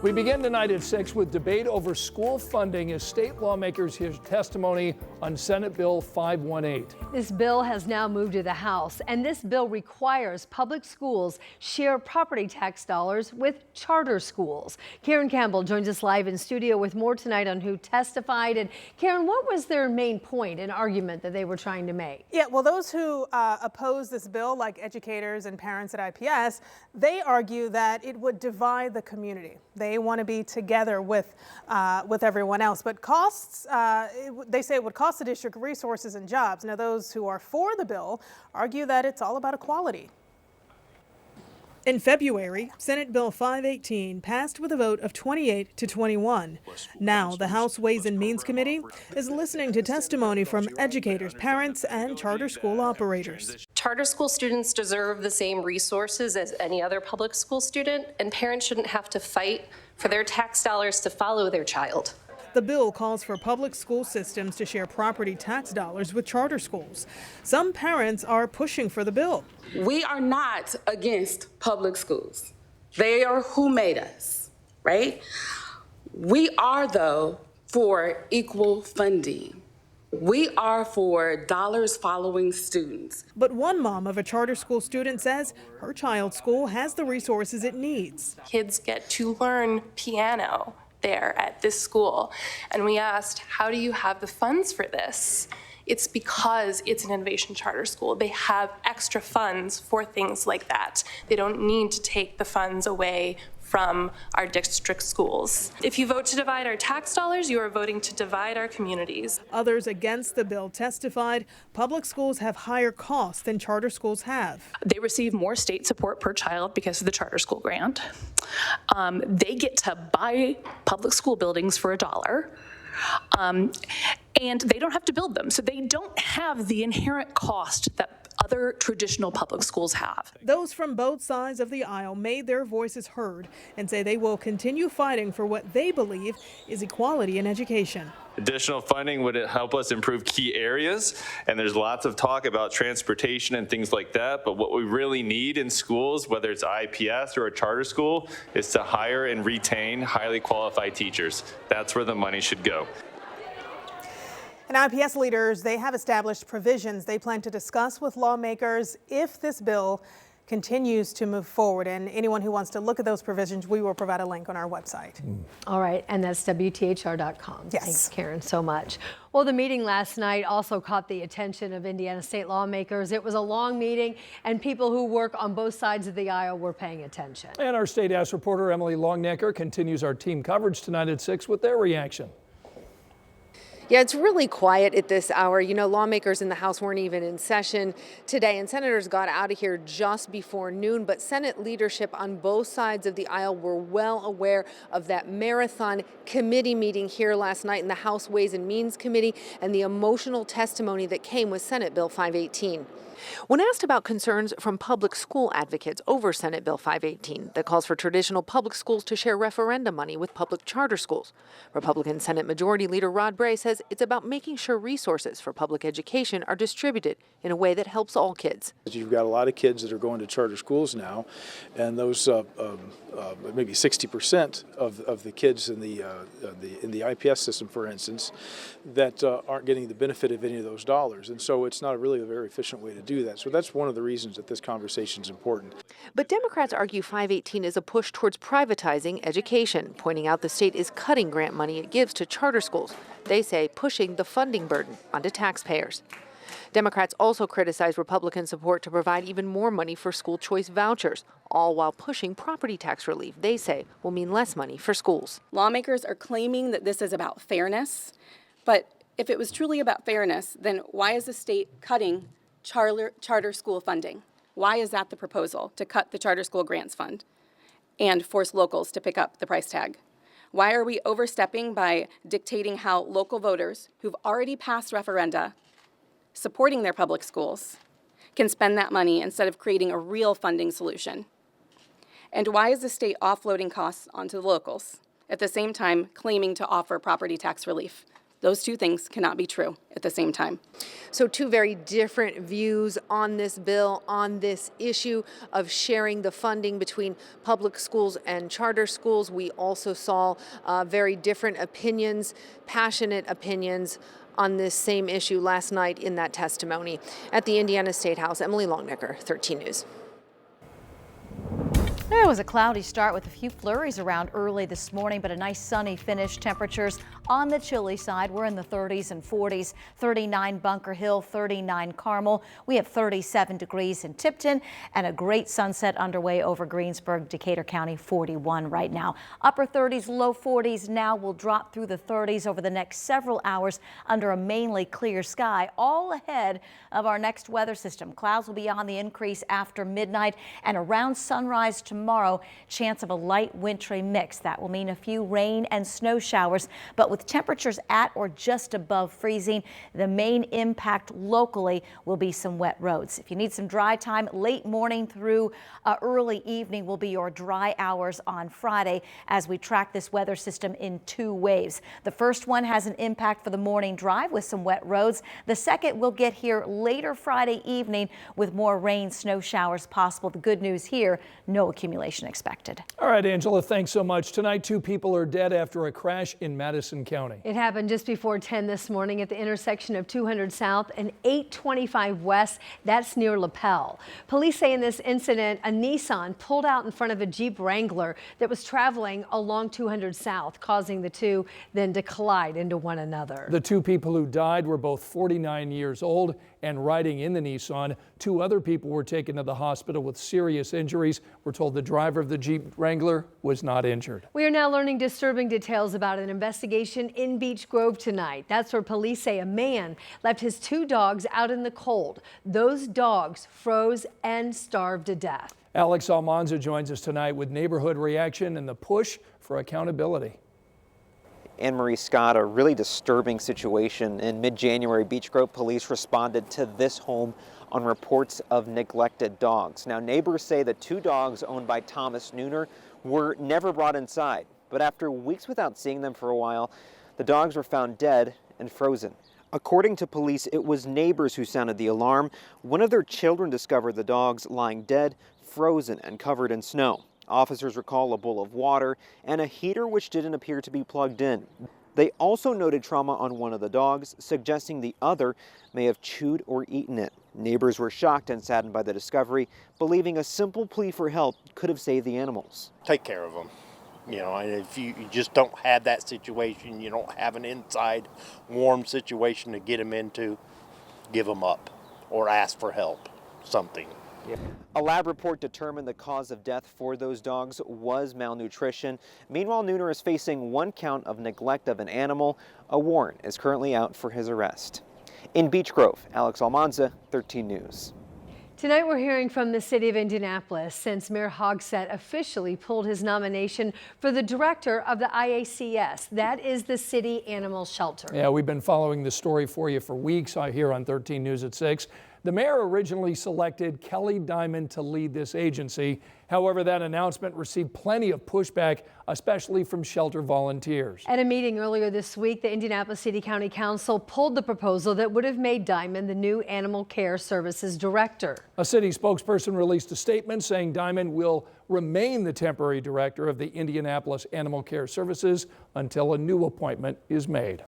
We begin tonight at 6 with debate over school funding as state lawmakers hear testimony on Senate Bill 518. This bill has now moved to the House, and this bill requires public schools share property tax dollars with charter schools. Karen Campbell joins us live in studio with more tonight on who testified. And Karen, what was their main point and argument that they were trying to make? Yeah, well, those who oppose this bill, like educators and parents at IPS, they argue that it would divide the community. They want to be together with everyone else, but costs, they say it would cost the district resources and jobs. Now, those who are for the bill argue that it's all about equality. In February, Senate Bill 518 passed with a vote of 28 to 21. Now, the House Ways and Means Committee is listening to testimony from educators, parents, and charter school operators. Charter school students deserve the same resources as any other public school student, and parents shouldn't have to fight for their tax dollars to follow their child. The bill calls for public school systems to share property tax dollars with charter schools. Some parents are pushing for the bill. We are not against public schools. They are who made us, right? We are, though, for equal funding. We are for dollars following students. But one mom of a charter school student says her child's school has the resources it needs. Kids get to learn piano there at this school. And we asked, how do you have the funds for this? It's because it's an innovation charter school. They have extra funds for things like that. They don't need to take the funds away from our district schools. If you vote to divide our tax dollars, you are voting to divide our communities. Others against the bill testified public schools have higher costs than charter schools have. They receive more state support per child because of the charter school grant. They get to buy public school buildings for $1. And they don't have to build them. So they don't have the inherent cost that other traditional public schools have. Those from both sides of the aisle made their voices heard and say they will continue fighting for what they believe is equality in education. Additional funding would help us improve key areas, and there's lots of talk about transportation and things like that, but what we really need in schools, whether it's IPS or a charter school, is to hire and retain highly qualified teachers. That's where the money should go. And IPS leaders, they have established provisions they plan to discuss with lawmakers if this bill continues to move forward. And anyone who wants to look at those provisions, we will provide a link on our website. All right, and that's WTHR.com. Yes. Thanks, Karen, so much. Well, the meeting last night also caught the attention of Indiana state lawmakers. It was a long meeting, and people who work on both sides of the aisle were paying attention. And our State House reporter Emily Longnecker continues our team coverage tonight at 6 with their reaction. Yeah, it's really quiet at this hour. You know, lawmakers in the House weren't even in session today, and senators got out of here just before noon. But Senate leadership on both sides of the aisle were well aware of that marathon committee meeting here last night in the House Ways and Means Committee and the emotional testimony that came with Senate Bill 518. When asked about concerns from public school advocates over Senate Bill 518 that calls for traditional public schools to share referendum money with public charter schools, Republican Senate Majority Leader Rod Bray says it's about making sure resources for public education are distributed in a way that helps all kids. You've got a lot of kids that are going to charter schools now, and those maybe 60% of the kids in the IPS system, for instance, that aren't getting the benefit of any of those dollars. And so it's not really a very efficient way to do that. So that's one of the reasons that this conversation is important. But Democrats argue 518 is a push towards privatizing education, pointing out the state is cutting grant money it gives to charter schools. They say pushing the funding burden onto taxpayers. Democrats also criticize Republican support to provide even more money for school choice vouchers, all while pushing property tax relief they say will mean less money for schools. Lawmakers are claiming that this is about fairness, but if it was truly about fairness, then why is the state cutting charter school funding? Why is that the proposal, to cut the charter school grants fund and force locals to pick up the price tag? Why are we overstepping by dictating how local voters who've already passed referenda supporting their public schools can spend that money instead of creating a real funding solution? And why is the state offloading costs onto the locals, at the same time claiming to offer property tax relief Those two things cannot be true at the same time. So two very different views on this bill, on this issue of sharing the funding between public schools and charter schools. We also saw very different opinions, passionate opinions on this same issue last night in that testimony at the Indiana State House. Emily Longnecker, 13 News. It was a cloudy start with a few flurries around early this morning, but a nice sunny finish. Temperatures on the chilly side, we're in the 30s and 40s, 39 Bunker Hill, 39 Carmel. We have 37 degrees in Tipton and a great sunset underway over Greensburg, Decatur County, 41 right now. Upper 30s, low 40s now will drop through the 30s over the next several hours under a mainly clear sky, all ahead of our next weather system. Clouds will be on the increase after midnight and around sunrise tomorrow, chance of a light wintry mix. That will mean a few rain and snow showers, but with temperatures at or just above freezing, the main impact locally will be some wet roads. If you need some dry time, late morning through early evening will be your dry hours on Friday as we track this weather system in two waves. The first one has an impact for the morning drive with some wet roads. The second will get here later Friday evening with more rain, snow showers possible. The good news here, no accumulation expected. All right, Angela, thanks so much. Tonight, 2 people are dead after a crash in Madison County. It happened just before 10 this morning at the intersection of 200 South and 825 West. That's near LaPel. Police say in this incident, a Nissan pulled out in front of a Jeep Wrangler that was traveling along 200 South, causing the two then to collide into one another. The 2 people who died were both 49 years old and riding in the Nissan. 2 other people were taken to the hospital with serious injuries. We're told the driver of the Jeep Wrangler was not injured. We are now learning disturbing details about an investigation in Beech Grove tonight. That's where police say a man left his 2 dogs out in the cold. Those dogs froze and starved to death. Alex Almanza joins us tonight with neighborhood reaction and the push for accountability. Anne Marie Scott, a really disturbing situation. In mid-January, Beech Grove police responded to this home on reports of neglected dogs. Now, neighbors say the 2 dogs owned by Thomas Nooner were never brought inside. But after weeks without seeing them for a while, the dogs were found dead and frozen. According to police, it was neighbors who sounded the alarm. One of their children discovered the dogs lying dead, frozen, and covered in snow. Officers recall a bowl of water and a heater which didn't appear to be plugged in. They also noted trauma on one of the dogs, suggesting the other may have chewed or eaten it. Neighbors were shocked and saddened by the discovery, believing a simple plea for help could have saved the animals. Take care of them. You know, and if you just don't have that situation, you don't have an inside warm situation to get them into, give them up or ask for help, something. A lab report determined the cause of death for those dogs was malnutrition. Meanwhile, Nooner is facing 1 count of neglect of an animal. A warrant is currently out for his arrest. In Beech Grove, Alex Almanza, 13 News. Tonight we're hearing from the city of Indianapolis since Mayor Hogsett officially pulled his nomination for the director of the IACS. That is the city animal shelter. Yeah, we've been following the story for you for weeks here on 13 News at 6. The mayor originally selected Kelly Diamond to lead this agency. However, that announcement received plenty of pushback, especially from shelter volunteers. At a meeting earlier this week, the Indianapolis City County Council pulled the proposal that would have made Diamond the new Animal Care Services Director. A city spokesperson released a statement saying Diamond will remain the temporary director of the Indianapolis Animal Care Services until a new appointment is made.